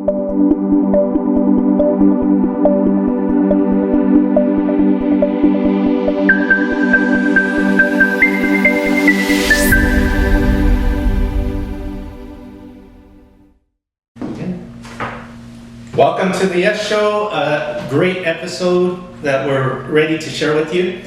Welcome to the Yes Show, a great episode that we're ready to share with you.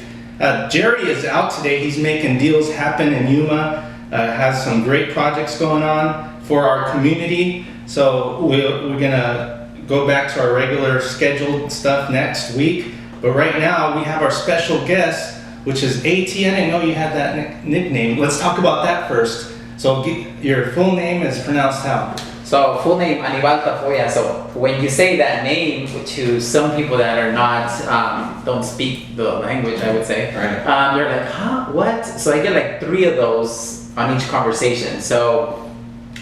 Jerry is out today. He's making deals happen in Yuma, has some great projects going on for our community. So we're gonna go back to our regular scheduled stuff next week. But right now we have our special guest, which is AT. I didn't know you had that nickname. Let's talk about that first. So your full name is pronounced how? So full name Anibal Tafoya. So when you say that name to some people that are not don't speak the language, I would say, right. They're like, huh, what? So I get like 3 of those on each conversation. So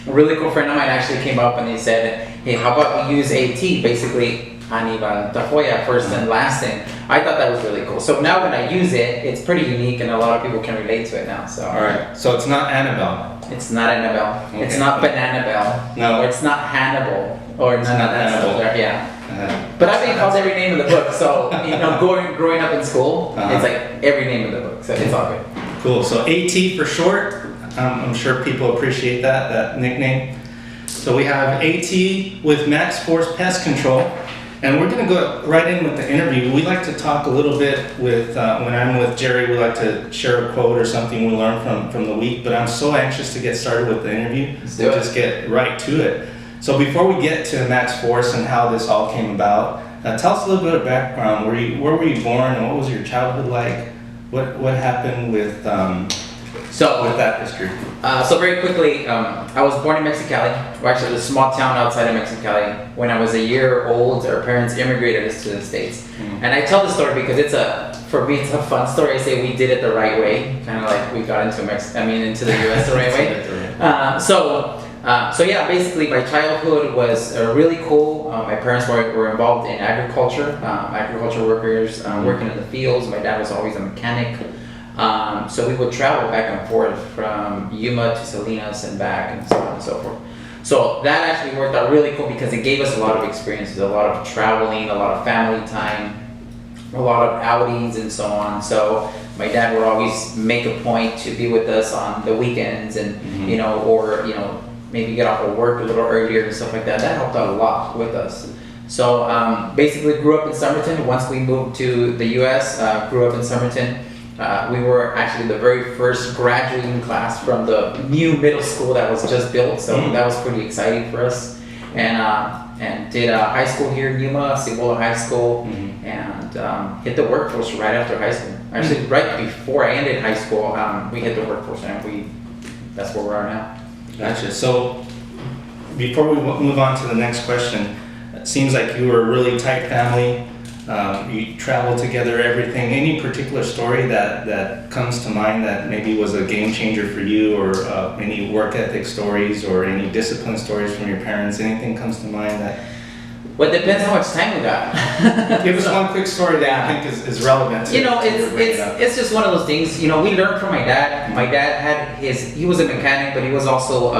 a really cool friend of mine actually came up and he said, hey, how about we use AT, basically Anibal Tafoya, first and last name. I thought that was really cool. So now when I use it, it's pretty unique and a lot of people can relate to it now. So all right. So it's not Anibal. It's not Annabelle. Okay. It's not Banana Bell. No. It's not Hannibal. Or it's not Hannibal. Yeah. But I've been called every name in the book. So, growing up in school, it's like every name in the book. So it's all good. Cool. So AT for short. I'm sure people appreciate that nickname. So we have AT with MaxxForce Pest Control. And we're going to go right in with the interview. We like to talk a little bit with, when I'm with Jerry, we like to share a quote or something we learned from the week, but I'm so anxious to get started with the interview. Let's do it. Just get right to it. So before we get to MaxxForce and how this all came about, tell us a little bit of background. Where were you born and what was your childhood like? What happened with that history? So very quickly, I was born in Mexicali, or actually a small town outside of Mexicali. When I was a year old, our parents immigrated us to the States. Mm-hmm. And I tell the story because for me, it's a fun story. I say we did it the right way, kind of like we got into the US the right way. So yeah, basically my childhood was really cool. My parents were involved in agriculture workers, working in the fields. My dad was always a mechanic. So we would travel back and forth from Yuma to Salinas and back and so on and so forth. So that actually worked out really cool because it gave us a lot of experiences, a lot of traveling, a lot of family time, a lot of outings and so on. So my dad would always make a point to be with us on the weekends and, maybe get off of work a little earlier and stuff like that. That helped out a lot with us. So basically grew up in Somerton. Once we moved to the US, grew up in Somerton. We were actually the very first graduating class from the new middle school that was just built, so that was pretty exciting for us. And did high school here in Yuma, Cibola High School, and hit the workforce right after high school. Actually, right before I ended high school, we hit the workforce, and that's where we are now. Gotcha. So before we move on to the next question, it seems like you were a really tight family. You travel together, everything. Any particular story that comes to mind that maybe was a game changer for you, or any work ethic stories or any discipline stories from your parents? Anything comes to mind that? Well, it depends how much time we got. Give us one quick story that you think is relevant. It's just one of those things. We learned from my dad. My dad he was a mechanic, but he was also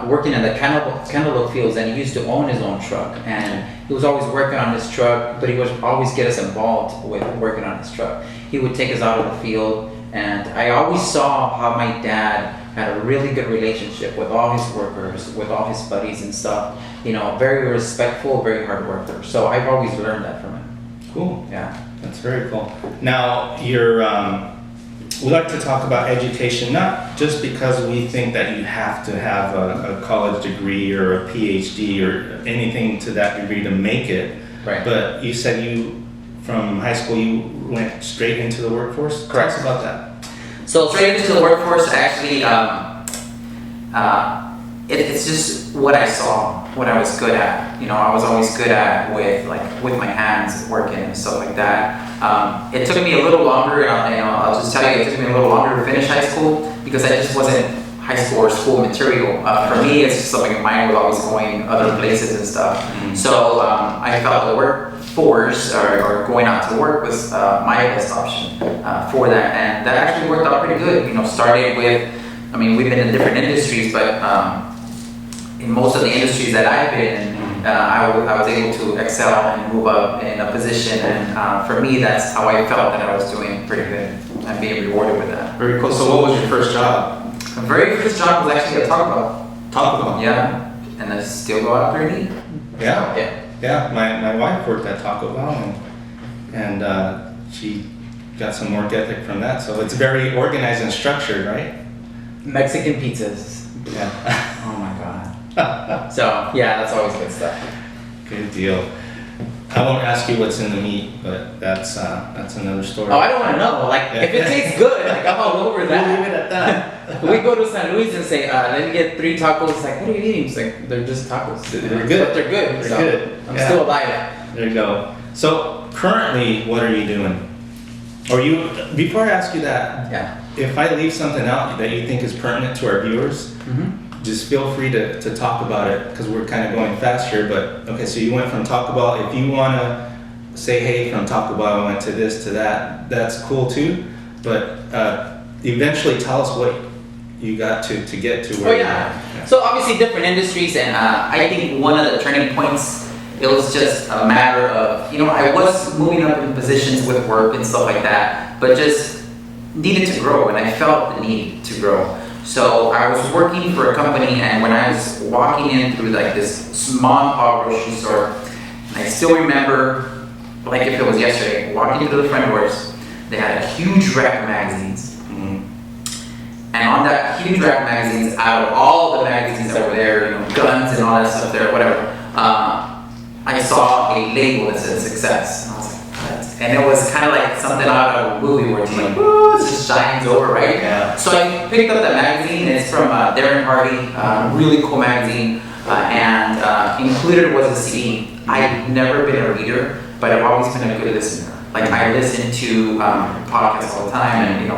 working in the cantaloupe fields, and he used to own his own truck, and he was always working on his truck, but he would always get us involved with working on his truck. He would take us out of the field, and I always saw how my dad had a really good relationship with all his workers, with all his buddies and stuff. Very respectful, very hard worker. So I've always learned that from him. Cool. Yeah. That's very cool. Now, we like to talk about education, not just because we think that you have to have a college degree or a PhD or anything to that degree to make it. Right. But you said from high school, you went straight into the workforce? Correct. Tell us about that. So straight into the workforce, actually, it's just what I saw, what I was good at. I was always good at with my hands, working and stuff like that. It took me a little longer, I'll just tell you, it took me a little longer to finish high school because I just wasn't high school or school material. For me, it's just something mine was always going other places and stuff. Mm-hmm. So I felt the workforce or going out to work was my best option for that, and that actually worked out pretty good. Started with, we've been in different industries, but in most of the industries that I've been in, I was able to excel and move up in a position, and for me, that's how I felt that I was doing pretty good and being rewarded with that. Very cool. So what was your first job? My very first job was actually at Taco Bell. Taco Bell? Yeah, and I still go out there and eat. Yeah. Yeah. Yeah, my wife worked at Taco Bell, and she got some work ethic from that. So it's very organized and structured, right? Mexican pizzas. Yeah. Oh my god. So yeah, that's always good stuff. Good deal. I won't ask you what's in the meat, but that's another story. Oh, I don't want to know. Like, if it tastes good, like, I'm all over that. We'll leave it at that. We go to San Luis and say, let me get 3 tacos. It's like, what are you eating? It's like, they're just tacos. They're good. But they're good. They're so good. I'm still alive. There you go. So currently, what are you doing? Or before I ask you that, Yeah. if I leave something out that you think is pertinent to our viewers, just feel free to talk about it, because we're kind of going fast here. But okay, so you went from Taco Bell. If you want to say, hey, from Taco Bell I went to this to that, that's cool too. But eventually tell us what you got to get to where Oh yeah. So obviously different industries, and I think one of the turning points, it was just a matter of, I was moving up in positions with work and stuff like that, but just needed to grow, and I felt the need to grow. So I was working for a company, and when I was walking in through like this small and pop grocery store, I still remember, like if it was yesterday, walking into the front doors, they had a huge rack of magazines. And on that huge rack of magazines, out of all the magazines that were there, guns and all that stuff there, whatever, I saw a label that said success. And I was like, what? And it was kind of like something out of a movie where it's like, woo, this just shines over, right? Yeah. So I picked up that magazine. It's from Darren Hardy, really cool magazine, and included was a CD. I've never been a reader, but I've always been a good listener. Like I listen to podcasts all the time, and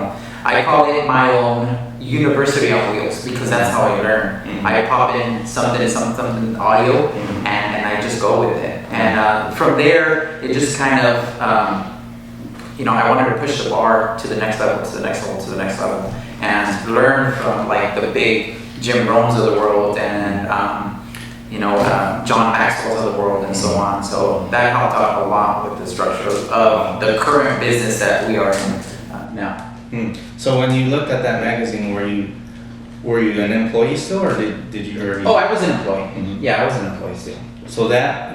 I call it my own university on wheels, because that's how I learn. I pop in something audio, and I just go with it. And from there, it just kind of, I wanted to push the bar to the next level, to the next level, to the next level, and learn from like the big Jim Rohns of the world, and John Maxwell's of the world, and so on. So that helped out a lot with the structure of the current business that we are in now. So when you looked at that magazine, were you an employee still, or did you already? Oh, I was an employee. Yeah, I was an employee still. So that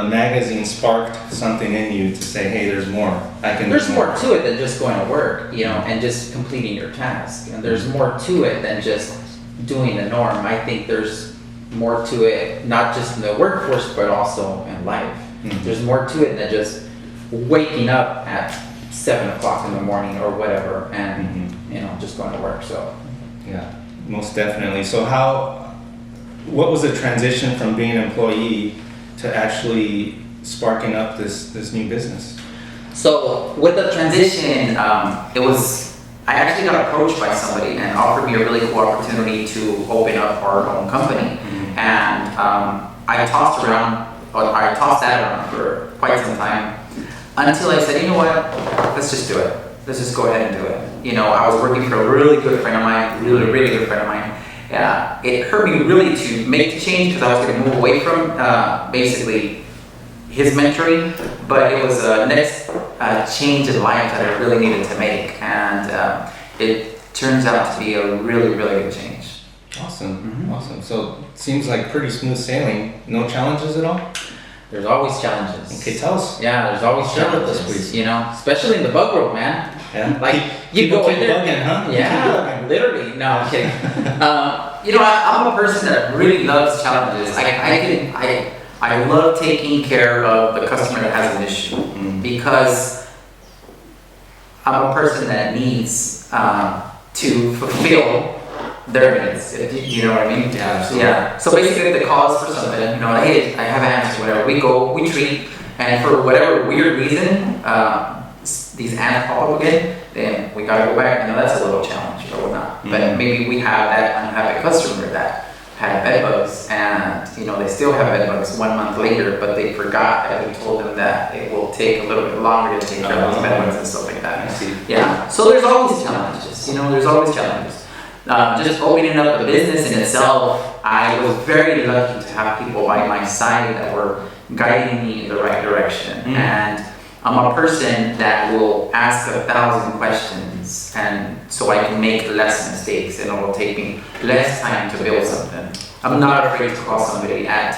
magazine sparked something in you to say, hey, there's more. There's more to it than just going to work, and just completing your task. And there's more to it than just doing the norm. I think there's more to it, not just in the workforce, but also in life. There's more to it than just waking up at 7 o'clock in the morning or whatever, and just going to work. So yeah, most definitely. So what was the transition from being an employee to actually sparking up this new business? So with the transition, I actually got approached by somebody and offered me a really cool opportunity to open up our own company. And I tossed that around for quite some time, until I said, you know what, let's just do it. Let's just go ahead and do it. I was working for a really good friend of mine, really good friend of mine. It hurt me really to make the change, because I was going to move away from basically his mentoring, but it was a next change in life that I really needed to make, and it turns out to be a really good change. Awesome, awesome. So it seems like pretty smooth sailing. No challenges at all? There's always challenges. Okay, tell us. Yeah, there's always Share with challenges, us, please. Especially in the bug world, man. Yeah. Like you People go keep in there. bugging, huh? Yeah, literally. No, I'm kidding. I'm a person that really loves challenges. I love taking care of the customer that has an issue, because I'm a person that needs to fulfill their needs. You know what I mean? Yeah, absolutely. Yeah. So basically, if they call us for something, hey, I have an answer, whatever. We go, we treat, and for whatever weird reason, these ants pop up again, then we gotta go back. That's a little challenge or whatnot. But maybe we have that unhappy customer that had bed bugs, and they still have bed bugs 1 month later, but they forgot that we told them that it will take a little bit longer to take care of those bed bugs and stuff like that. I see. Yeah. So there's always challenges. There's always challenges. Just opening up the business in itself, I was very lucky to have people by my side that were guiding me in the right direction. And I'm a person that will ask 1,000 questions, and so I can make less mistakes, and it will take me less time to build something. I'm not afraid to call somebody at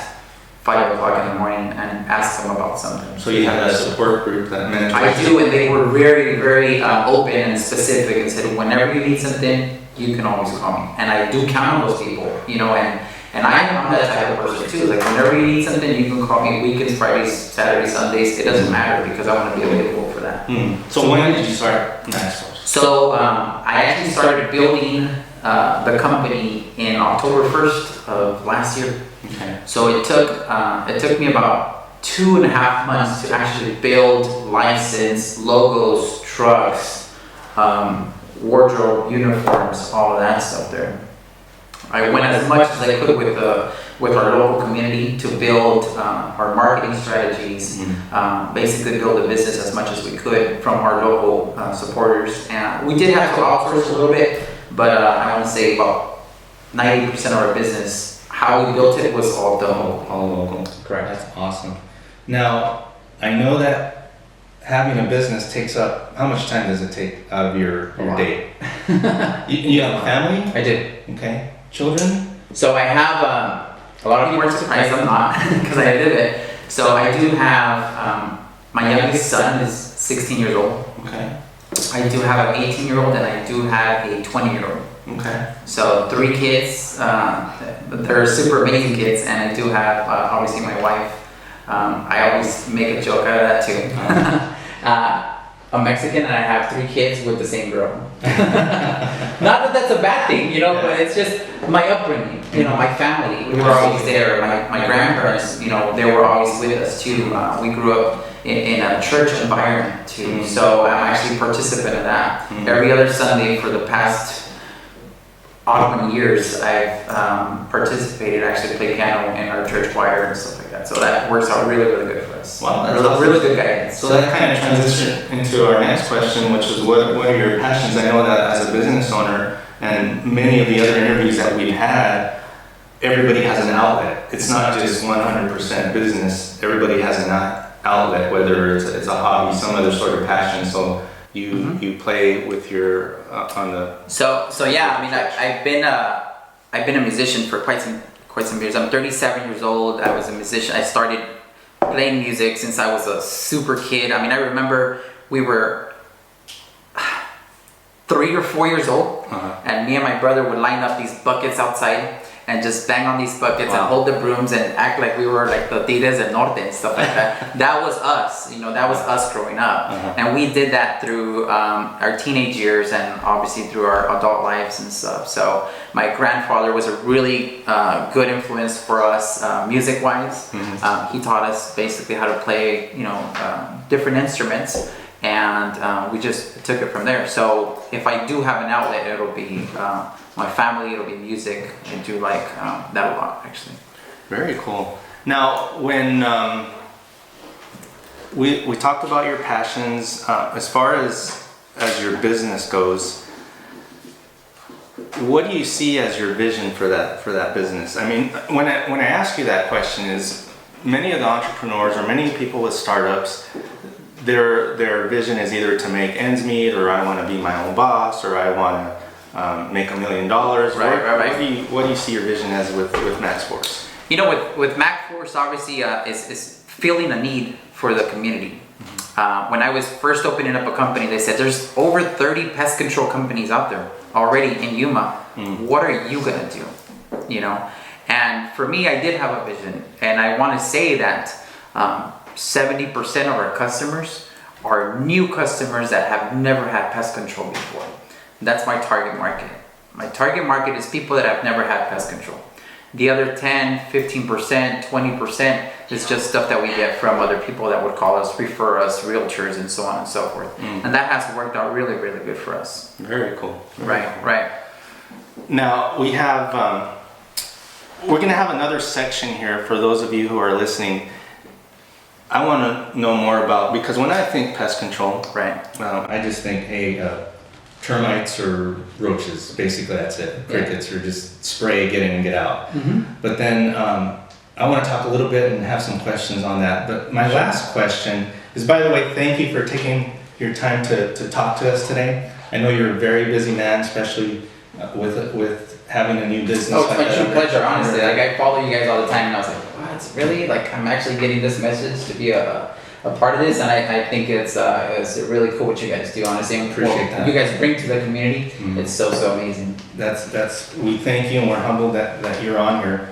5 o'clock in the morning and ask them about something. So you have that support group that mentors? I do, and they were very, very open and specific and said, whenever you need something, you can always call me. And I do count on those people, you know, and I'm that type of person too. Like, whenever you need something, you can call me weekends, Fridays, Saturdays, Sundays. It doesn't matter because I want to be available for that. So when did you start MaxxForce? So I actually started building the company in October 1st of last year. Okay. So it took me about 2.5 months to actually build, license, logos, trucks, wardrobe, uniforms, all of that stuff there. I went as much as I could with our local community to build our marketing strategies, basically build a business as much as we could from our local supporters. And we did have to outsource a little bit, but I want to say about 90% of our business, how we built it was all done All local. Correct. That's awesome. Now, I know that having a business takes up, how much time does it take out of your day? You have a family? I did. Okay. Children? So I have a lot of people are surprised I'm not because I did it. So I do have my youngest son is 16 years old. Okay. I do have an 18-year-old and I do have a 20-year-old. Okay. So 3 kids. They're super amazing kids, and I do have obviously my wife. I always make a joke out of that too. I'm Mexican and I have 3 kids with the same girl. Not that that's a bad thing, you know, but it's just my upbringing, you know, my family. We were always there. My grandparents, you know, they were always with us too. We grew up in a church environment too, so I'm actually a participant in that. Every other Sunday for the past odd many years, I've participated, actually played piano in our church choir and stuff like that. So that works out really, really good for us. Wow, that's really, awesome. really good guidance. So that kind of transitions into our next question, which is what are your passions? I know that as a business owner and many of the other interviews that we've had, everybody has an outlet. It's not just 100% business. Everybody has an outlet, whether it's a hobby, some other sort of passion. So you play with your on the. So yeah, I mean I've been a musician for quite some years. I'm 37 years old. I was a musician. I started playing music since I was a super kid. I mean, I remember we were 3 or 4 years old, and me and my brother would line up these buckets outside and just bang on these buckets and hold the brooms and act like we were like the Tigres del Norte and stuff like that. That was us, you know, that was us growing up. And we did that through our teenage years and obviously through our adult lives and stuff. So my grandfather was a really good influence for us music-wise. He taught us basically how to play, you know, different instruments. And we just took it from there. So if I do have an outlet, it'll be my family, it'll be music. I do like that a lot, actually. Very cool. Now, when we talked about your passions, as far as your business goes, what do you see as your vision for that business? I mean, when I ask you that question, is many of the entrepreneurs or many people with startups, their vision is either to make ends meet, or I want to be my own boss, or I want to make $1 million. Right. What do you see your vision as with MaxxForce? You know, with MaxxForce, obviously, is feeling a need for the community. When I was first opening up a company, they said there's over 30 pest control companies out there already in Yuma. What are you gonna do? You know, and for me, I did have a vision, and I want to say that 70% of our customers are new customers that have never had pest control before. That's my target market. My target market is people that have never had pest control. The other 10, 15%, 20% is just stuff that we get from other people that would call us, refer us, realtors, and so on and so forth. And that has worked out really, really good for us. Very cool. Right. Now we have, we're going to have another section here for those of you who are listening. I want to know more about, because when I think pest control, Right. I just think, hey, termites or roaches. Basically, that's it. Yeah. Crickets or just spray, get in and get out. Mm-hmm. But then I want to talk a little bit and have some questions on that. But my last question is, by the way, thank you for taking your time to talk to us today. I know you're a very busy man, especially with having a new business. Oh, it's like my that. true pleasure, honestly. Like, I follow you guys all the time, and I was like, what? Really? Like, I'm actually getting this message to be a part of this, and I think it's really cool what you guys do, honestly. And Appreciate what that. you guys bring to the community. Mhm. It's so amazing. We thank you and we're humbled that you're on here.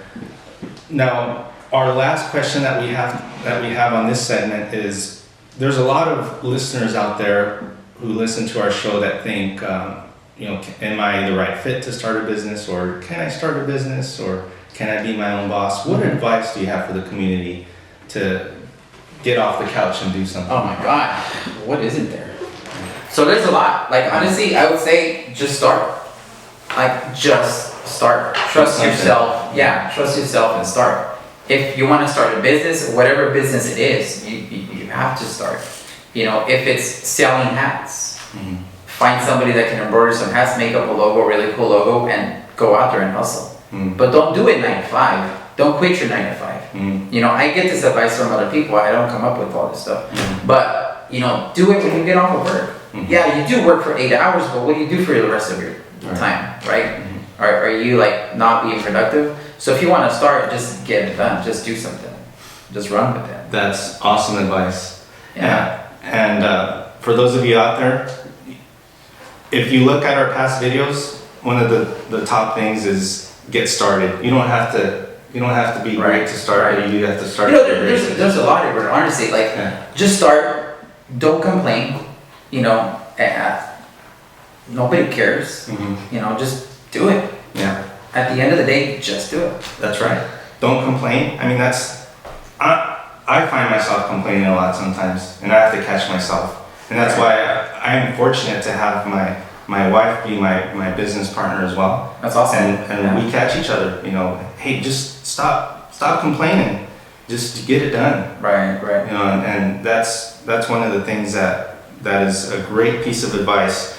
Now, our last question that we have on this segment is, there's a lot of listeners out there who listen to our show that think, am I the right fit to start a business, or can I start a business, or can I be my own boss? What advice do you have for the community to get off the couch and do something? Oh my God, what isn't there? So there's a lot. Like, honestly, I would say just start. Like, just start. Trust yourself. Yeah, trust yourself and start. If you want to start a business, whatever business it is, you have to start. If it's selling hats, Mhm. find somebody that can embroider some hats, make up a logo, really cool logo, and go out there and hustle. Mhm. But don't do it 9 to 5. Don't quit your 9 to 5. Mhm. I get this advice from other people. I don't come up with all this stuff. Mhm. But, do it when you get off of work. Mhm. Yeah, you do work for 8 hours, but what do you do for the rest of your Right. time, right? Mhm. Are you like not being productive? So if you want to start, just get it done. Just do something. Just run with it. That's awesome advice. Yeah. And for those of you out there, if you look at our past videos, one of the top things is get started. You don't have to be great to start, Right. but you do have to start. There's a lot of it, honestly. Like, Yeah. just start. Don't complain. Nobody cares. Mhm. Just do it. Yeah, At the end of the day, just do it. that's right. Don't complain. I mean, I find myself complaining a lot sometimes, and I have to catch myself. And that's why I'm fortunate to have my wife be my business partner as well. That's awesome. And we catch each other. Hey, just stop complaining. Just get it done. Right. And that's one of the things that is a great piece of advice.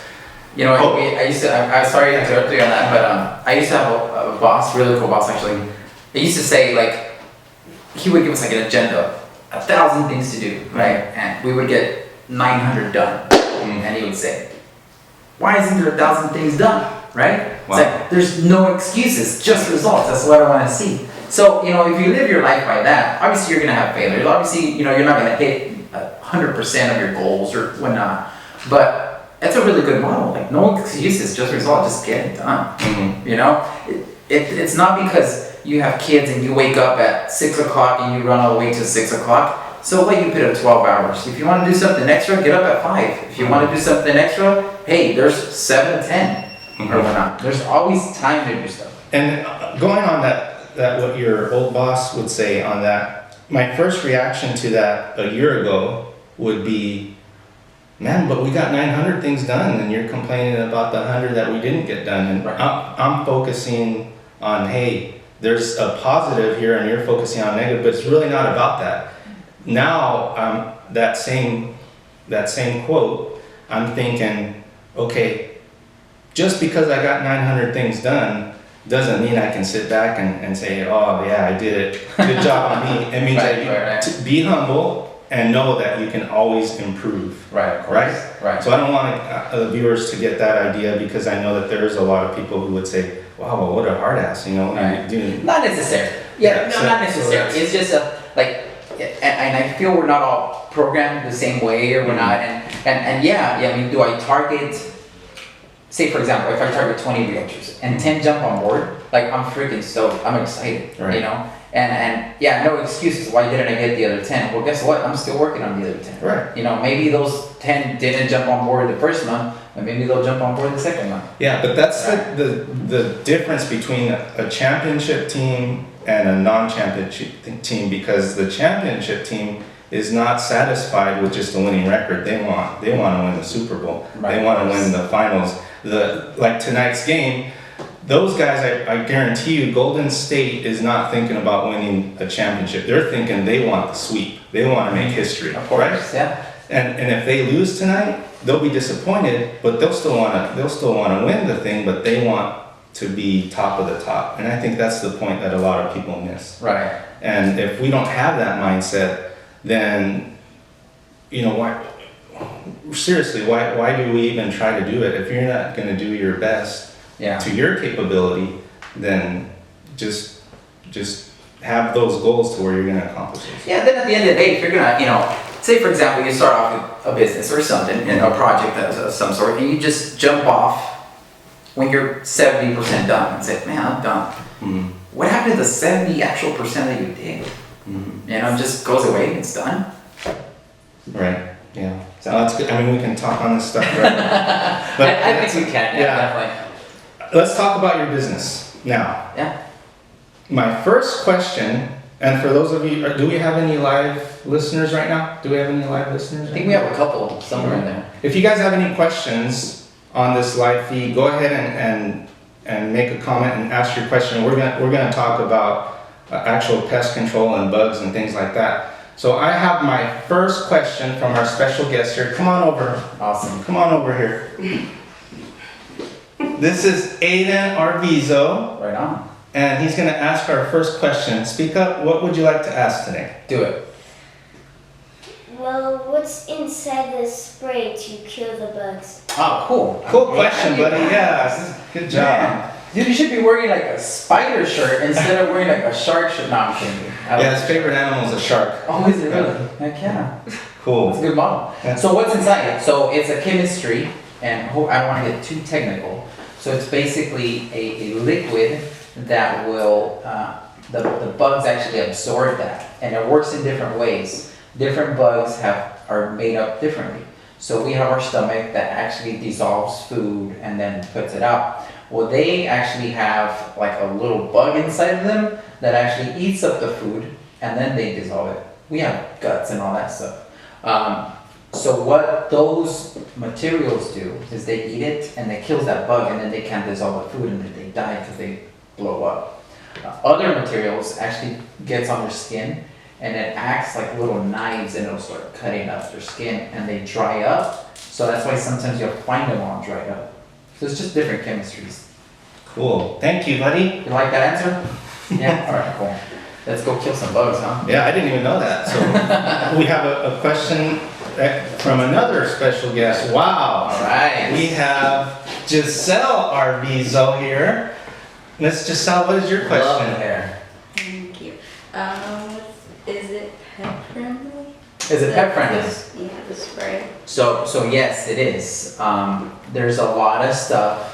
I used to, I'm sorry to interrupt you on that, but I used to have a boss, really cool boss actually. He used to say, like, he would give us like an agenda, 1,000 things to do, right? And we would get 900 done. And he would say, why isn't there 1,000 things done, right? Wow. It's like, there's no excuses, just results. That's what I want to see. So, if you live your life by that, obviously you're going to have failures. Obviously, you're not going to hit 100% of your goals or whatnot. But that's a really good model. Like, no excuses, just results, just get it done. Mhm. It's not because you have kids and you wake up at 6 o'clock and you run all the way to 6 o'clock. So what, you put up 12 hours. If you want to do something extra, get up at 5. If you want to do something extra, hey, there's 7 to 10 or whatnot. There's always time to do stuff. And going on that what your old boss would say on that, my first reaction to that a year ago would be, man, but we got 900 things done, and you're complaining about the 100 that we didn't get done. And Right. I'm focusing on, hey, there's a positive here, and you're focusing on negative, but it's really not about that. Now, that same quote, I'm thinking, okay, just because I got 900 things done doesn't mean I can sit back and say, oh yeah, I did it. Good job on me. It means Right. to be humble and know that you can always improve. Right, of course. Right. So I don't want the viewers to get that idea, because I know that there's a lot of people who would say, wow, well, what a hard ass, Right. Dude. Not necessary. Yeah, no, so- not so necessary. that's- It's just and I feel we're not all programmed the same way, or we're not. And I mean, do I target, say for example, if I target 20 realtors and 10 jump on board, like, I'm freaking stoked. I'm excited, Right. And no excuses. Why didn't I get the other 10? Well, guess what? I'm still working on the other 10. Right. Maybe those 10 didn't jump on board the first month, and maybe they'll jump on board the second month. Yeah, but that's the difference between a championship team and a non-championship team, because the championship team is not satisfied with just a winning record. They want to win the Super Bowl. Right. They want to win the finals. Like tonight's game, those guys, I guarantee you, Golden State is not thinking about winning a championship. They're thinking they want the sweep. They want to make history. Of course, right? yeah. And if they lose tonight, they'll be disappointed, but they'll still wanna win the thing, but they want to be top of the top. And I think that's the point that a lot of people miss. Right. And if we don't have that mindset, then, you know, seriously, why do we even try to do it? If you're not gonna do your best to your capability, then just have those goals to where you're gonna accomplish it. Yeah, then at the end of the day, if you're gonna, you know, say for example, you start off with a business or something, and a project of some sort, and you just jump off when you're 70% done and say, man, I'm done. Mm-hmm. What happened to the 70 actual percent that you did? Mm-hmm. You know, it just goes away and it's done. Right, yeah. So that's good. I mean, we can talk on this stuff, right? But I think we can, definitely. Let's talk about your business now. Yeah. My first question, and for those of you, do we have any live listeners right now? Do we have any live listeners? I think we have a couple somewhere in there. If you guys have any questions on this live feed, go ahead and make a comment and ask your question. We're gonna talk about actual pest control and bugs and things like that. So I have my first question from our special guest here. Come on over. Awesome. Come on over here. This is Arvizo. Right on. And he's going to ask our first question. Speak up. What would you like to ask today? Do it. Well, what's inside the spray to kill the bugs? Oh, cool. Cool question, buddy. Yeah, good job. Yeah. Dude, you should be wearing like a spider shirt instead of wearing like a shark shirt. No, I'm kidding. Yeah, his favorite animal is a shark. Oh, is it really? Heck yeah. Cool. It's a good model. Yeah. So what's inside it? So it's a chemistry, and I don't want to get too technical. So it's basically a liquid that will, the bugs actually absorb that. And it works in different ways. Different bugs are made up differently. So we have our stomach that actually dissolves food and then puts it out. Well, they actually have like a little bug inside of them that actually eats up the food and then they dissolve it. We have guts and all that stuff. So what those materials do is they eat it and it kills that bug and then they can't dissolve the food and then they die because they blow up. Other materials actually gets on their skin and it acts like little knives and it'll start cutting up their skin and they dry up. So that's why sometimes you'll find them all dried up. So it's just different chemistries. Cool. Thank you, buddy. You like that answer? Yeah? Alright, cool. Let's go kill some bugs, huh? Yeah, I didn't even know that. So we have a question from another special guest. Wow. Alright. We have Giselle Arvizo here. Miss Giselle, what is your question? Love it here. Thank you. Is it pet friendly? Is it pet friendly? Yeah, the spray. So yes, it is. There's a lot of stuff.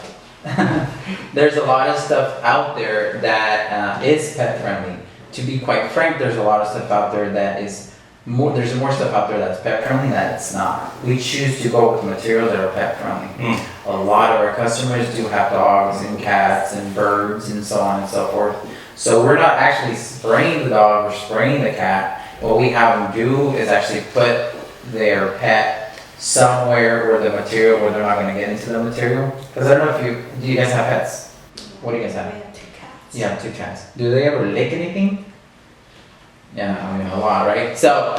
There's a lot of stuff out there that is pet friendly. To be quite frank, there's a lot of stuff out there that is more. There's more stuff out there that's pet friendly that it's not. We choose to go with materials that are pet friendly. A lot of our customers do have dogs and cats and birds and so on and so forth. So we're not actually spraying the dog or spraying the cat. What we have them do is actually put their pet somewhere where the material, where they're not going to get into the material. Because I don't know if do you guys have pets? What do you guys have? We have 2 cats. You have 2 cats. Do they ever lick anything? Yeah, I mean a lot, right? So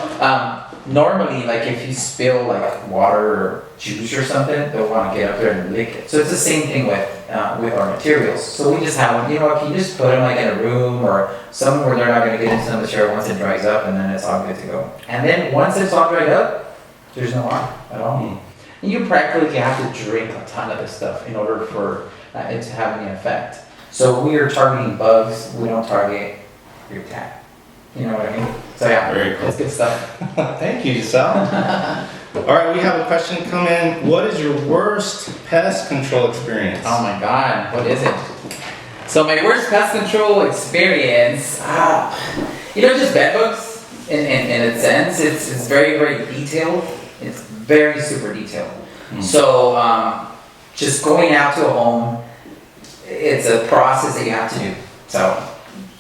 normally, like if you spill like water or juice or something, they'll want to get up there and lick it. So it's the same thing with our materials. So we just have them. You know what? Can you just put them like in a room or somewhere where they're not going to get into the material once it dries up, and then it's all good to go. And then once it's all dried up, there's no harm at all. And you practically have to drink a ton of this stuff in order for it to have any effect. So we are targeting bugs. We don't target your cat. You know what I mean? So yeah, Very cool. That's good stuff. Thank you, Giselle. All right, we have a question come in. What is your worst pest control experience? Oh my God, what is it? So my worst pest control experience, just bed bugs in a sense. It's very, very detailed. It's very super detailed. So just going out to a home, it's a process that you have to do. So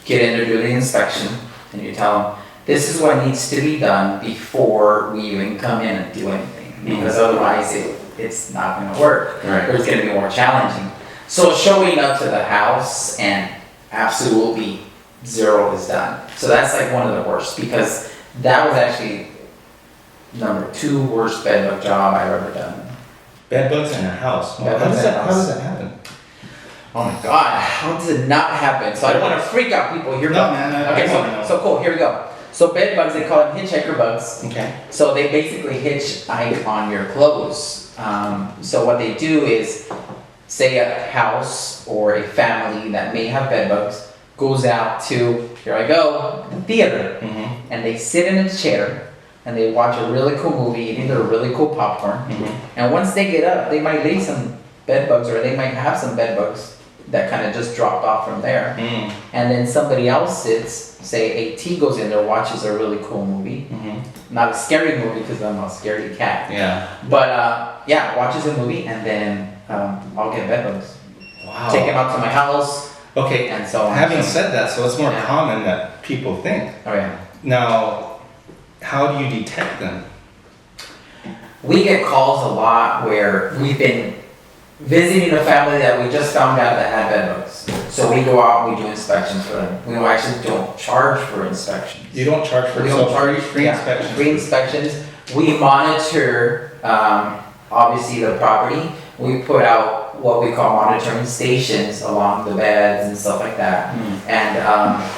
get in there, do the inspection, and you tell them, this is what needs to be done before we even come in and do anything. Because otherwise it's not going to work. Right. Or it's going to be more challenging. So showing up to the house and absolutely 0 is done. So that's like one of the worst, because that was actually number 2 worst bed bug job I've ever done. Bed bugs in a house. Bed How bugs does in a that? How house. does that happen? Oh my god, how does it not happen? So I don't want to freak out people. Here we No, go. man, I Okay, wanna know. so cool. Here we go. So bed bugs, they call them hitchhiker bugs. Okay. So they basically hitchhike on your clothes. So what they do is, say a house or a family that may have bed bugs goes out to, here I go, the theater, Mm-hmm. and they sit in a chair and they watch a really cool movie, eating their really cool popcorn. Mm-hmm. And once they get up, they might lay some bed bugs, or they might have some bed bugs that kind of just dropped off from there. Mm-hmm. And then somebody else sits, say AT goes in there, watches a really cool movie. Mm-hmm. Not a scary movie because I'm a scaredy cat. Yeah. But yeah, watches a movie and then I'll get bed bugs. Wow. Take them out to my house Okay. and so on. Having said that, so it's more Yeah. common that people think. Oh yeah. Now, how do you detect them? We get calls a lot where we've been visiting a family that we just found out that had bed bugs. So we go out and we do inspections for them. We actually don't charge for inspections. You don't charge for We so don't charge free yeah, inspections. Free inspections. We monitor, obviously the property. We put out what we call monitoring stations along the beds and stuff like that. And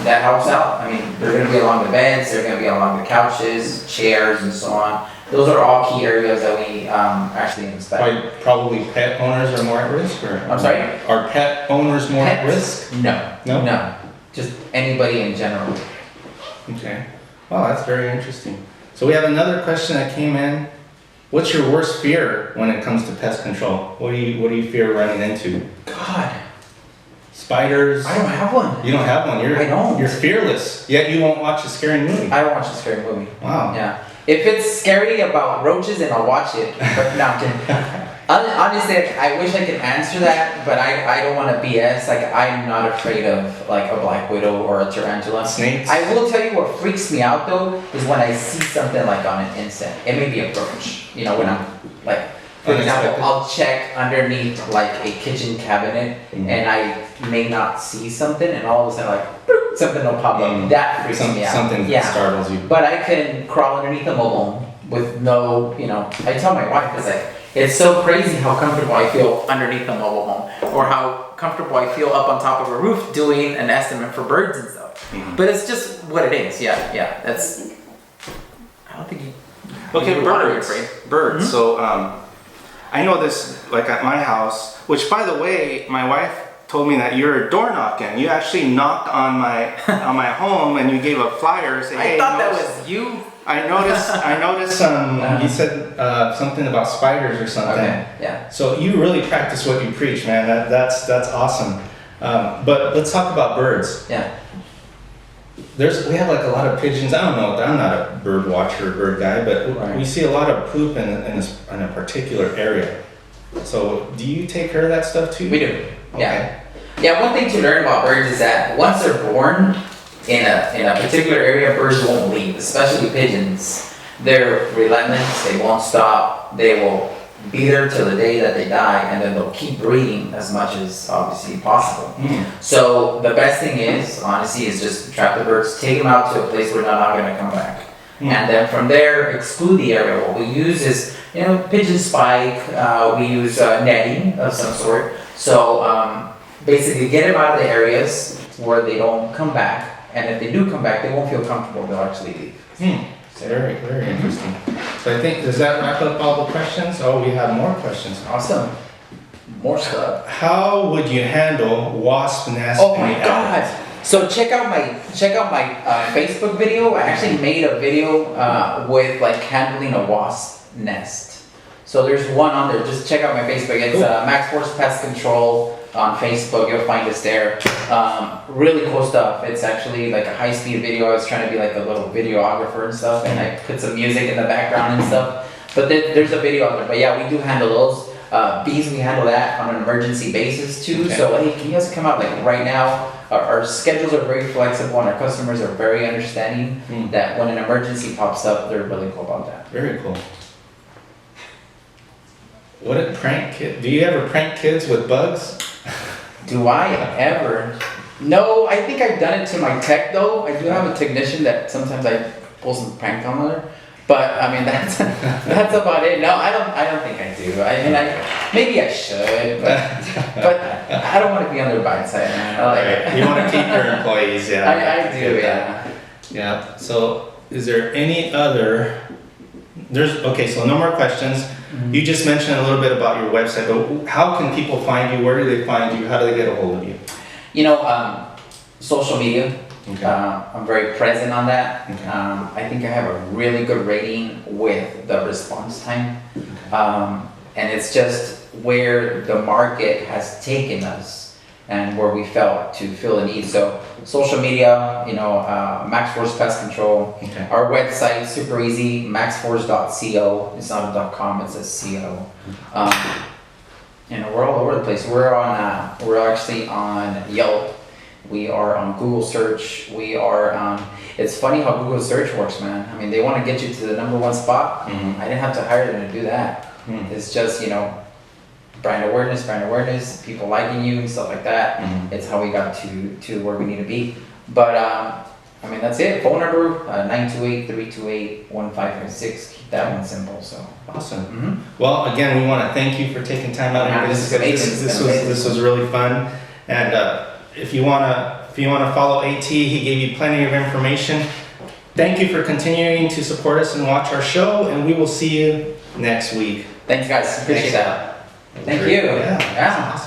that helps out. I mean, they're gonna be along the beds, they're gonna be along the couches, chairs and so on. Those are all key areas that we actually inspect. Why, probably pet owners are more at risk, or? I'm sorry? Are pet owners more at risk? No. No? No. Just anybody in general. Okay. Wow, that's very interesting. So we have another question that came in. What's your worst fear when it comes to pest control? What do you fear running into? God, Spiders? I don't have one. You don't have one. I don't. You're fearless. Yet you won't watch a scary movie. I don't watch a scary movie. Wow. Yeah. If it's scary about roaches, then I'll watch it. But no, I'm kidding. Honestly, I wish I could answer that, but I don't want to BS. Like, I'm not afraid of like a black widow or a tarantula. Snakes? I will tell you what freaks me out though is when I see something like on an insect. It may be a roach. You know, when I'm like, for example, Unexpected. I'll check underneath like a kitchen cabinet Mhm. and I may not see something, and all of a sudden like boop, something will pop up. Mm. That freaks me out. Something Yeah. that startles you. But I can crawl underneath a mobile home with no, you know, I tell my wife, it's like, it's so crazy how comfortable I feel underneath a mobile home, or how comfortable I feel up on top of a roof doing an estimate for birds and stuff. Mhm. But it's just what it is, yeah, that's, I don't think you. Okay, you would wanna be birds. afraid. Birds. So, I know this, like at my house, which by the way, my wife told me that you're door knocking. You actually knocked on my on my home and you gave a flyer saying, I hey, thought that notice- was you. I noticed, you said something about spiders or something. Okay, yeah. So you really practice what you preach, man. That's awesome. But let's talk about birds. Yeah. We have like a lot of pigeons. I don't know. I'm not a bird watcher, bird guy, but Right. we see a lot of poop in a particular area. So do you take care of that stuff too? We do, yeah. Okay. Yeah, one thing to learn about birds is that once they're born in a particular area, birds won't leave, especially pigeons. They're relentless, they won't stop, they will be there till the day that they die, and then they'll keep breeding as much as obviously possible. Mm. So the best thing is, honestly, is just trap the birds, take them out to a place where they're not gonna come back. Mm. And then from there, exclude the area. What we use is, pigeon spike, we use netting of some sort. So basically get them out of the areas where they don't come back. And if they do come back, they won't feel comfortable, they'll actually leave. Hmm. Very, very interesting. So I think, does that wrap up all the questions? Oh, we have more questions. Awesome. More stuff. How would you handle wasp nest? Oh in my the attic? god. So check out my Facebook video. I actually made a video with like handling a wasp nest. So there's one on there. Just check out my Facebook. It's Cool. MaxxForce Pest Control on Facebook. You'll find us there. Really cool stuff. It's actually like a high-speed video. I was trying to be like a little videographer and stuff, and I put some music in the background and stuff. But there's a video on there. But yeah, we do handle those. Bees, we handle that on an emergency basis too. Okay. So hey, can you guys come out like right now? Our schedules are very flexible and our customers are very understanding Hmm. that when an emergency pops up, they're really cool about that. Very cool. What a prank kid. Do you ever prank kids with bugs? Do I ever? No, I think I've done it to my tech though. I do have a technician that sometimes I pull some prank on her. But I mean, that's about it. No, I don't think I do. I mean, maybe I should, but I don't want to be on their bad side, man. I like it. Right. You want to keep your employees, yeah. I do, Get that. yeah. Yeah. So, is there any other? Okay. So no more questions. You just mentioned a little bit about your website, but how can people find you? Where do they find you? How do they get a hold of you? You know, social media. Okay. I'm very present on that. Okay. I think I have a really good rating with the response time. And it's just where the market has taken us and where we felt to fill a need. So social media, you know, MaxxForce Pest Control. Okay. Our website, super easy, maxxforce.co. It's not a .com, it's a .co. You know, we're all over the place. We're actually on Yelp. We are on Google search. We are it's funny how Google search works, man. I mean, they want to get you to the #1 spot. Mhm. I didn't have to hire them to do that. Mhm. It's just, you know, brand awareness, people liking you and stuff like that. Mhm. It's how we got to where we need to be. But, I mean, that's it. Phone number, 928-328-1556. Keep that one simple, so. Awesome. Mhm. Well, again, we want to thank you for taking time out. Yeah, this is amazing. This was really fun. And if you wanna follow AT, he gave you plenty of information. Thank you for continuing to support us and watch our show, and we will see you next week. Thanks, guys. Appreciate Thanks. that. Thank you. Yeah. Yeah. Awesome.